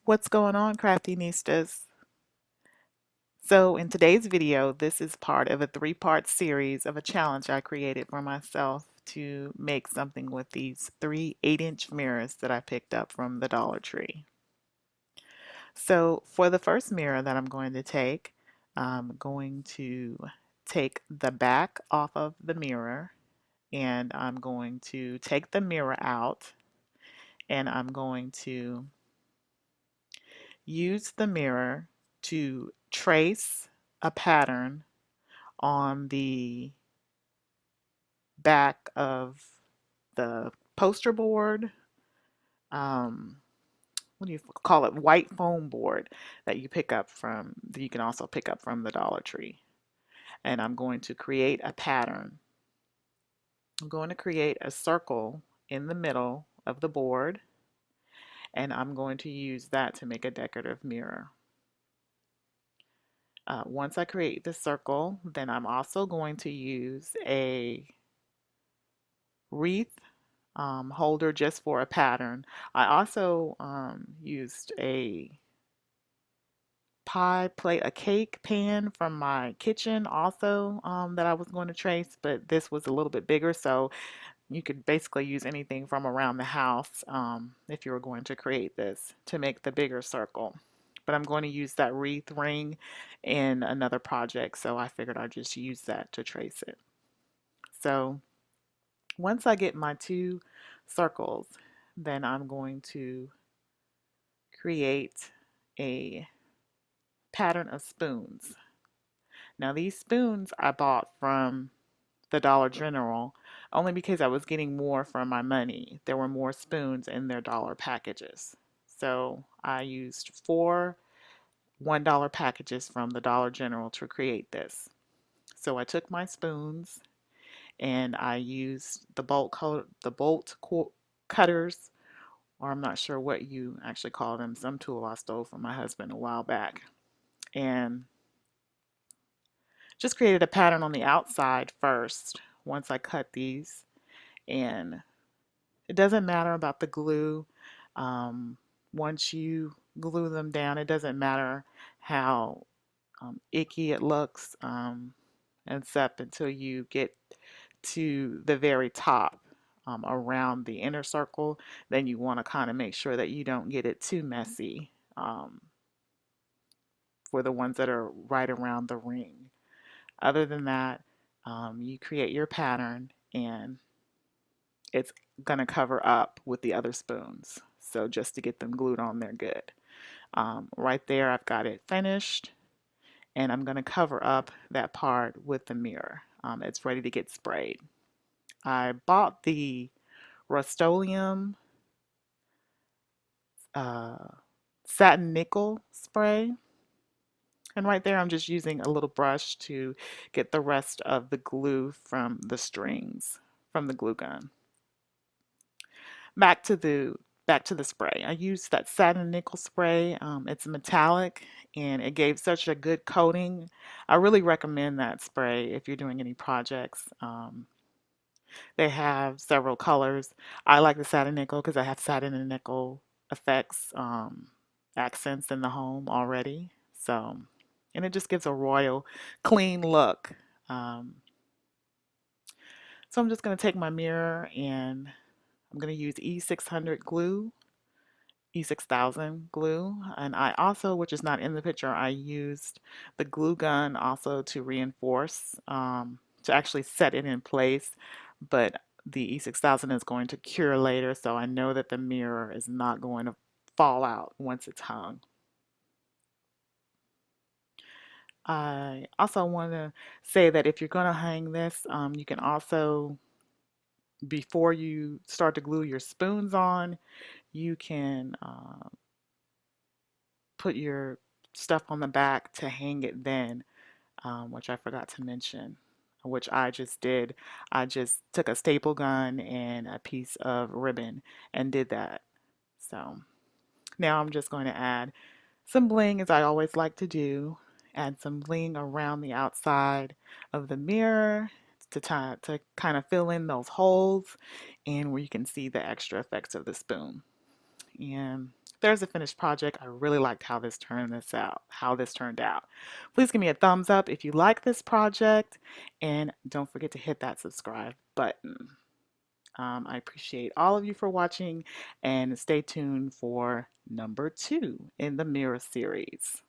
What's going on, Crafty Nistas? So in today's video, this is part of a three-part series of a challenge I created for myself to make something with these three 8-inch mirrors that I picked up from the Dollar Tree. So for the first mirror that I'm going to take, I'm going to take the back off of the mirror, and I'm going to take the mirror out, and I'm going to use the mirror to trace a pattern on the back of the poster board. Um, what do you call it? White foam board that you can also pick up from the Dollar Tree. And I'm going to create a pattern. I'm going to create a circle in the middle of the board, and I'm going to use that to make a decorative mirror. Once I create the circle, then I'm also going to use a wreath holder just for a pattern. I also used a pie plate, a cake pan from my kitchen also that I was going to trace, but this was a little bit bigger, so you could basically use anything from around the house if you were going to create this to make the bigger circle. But I'm going to use that wreath ring in another project, so I figured I'd just use that to trace it. So once I get my two circles, then I'm going to create a pattern of spoons. Now these spoons I bought from the Dollar General only because I was getting more for my money. There were more spoons in their dollar packages. So I used four $1 packages from the Dollar General to create this. So I took my spoons and I used the bolt cutters, or I'm not sure what you actually call them, some tool I stole from my husband a while back, and just created a pattern on the outside first once I cut these. And it doesn't matter about the glue. Um, Once you glue them down, it doesn't matter how icky it looks, except until you get to the very top around the inner circle. Then you want to kind of make sure that you don't get it too messy for the ones that are right around the ring. Other than that, you create your pattern and it's going to cover up with the other spoons. So just to get them glued on there good. Right there, I've got it finished, and I'm going to cover up that part with the mirror. It's ready to get sprayed. I bought the Rust-Oleum uh, satin nickel spray, and right there I'm just using a little brush to get the rest of the glue from the strings from the glue gun. Back to the spray. I used that satin nickel spray. It's metallic and it gave such a good coating. I really recommend that spray if you're doing any projects. They have several colors. I like the satin nickel because I have satin and nickel effects, accents in the home already. So, and it just gives a royal, clean look. Um, so I'm just going to take my mirror and I'm going to use E600 glue, E6000 glue. And I also, which is not in the picture, I used the glue gun also to reinforce, to actually set it in place. But the E6000 is going to cure later, so I know that the mirror is not going to fall out once it's hung. I also want to say that if you're going to hang this, you can also, before you start to glue your spoons on, you can put your stuff on the back to hang it then, which I forgot to mention, which I just did. I just took a staple gun and a piece of ribbon and did that. So now I'm just going to add some bling, as I always like to do. Add some bling around the outside of the mirror to kind of fill in those holes and where you can see the extra effects of the spoon. And there's a finished project. I really liked how this turned out. Please give me a thumbs up if you like this project, and don't forget to hit that subscribe button. I appreciate all of you for watching, and stay tuned for number 2 in the mirror series.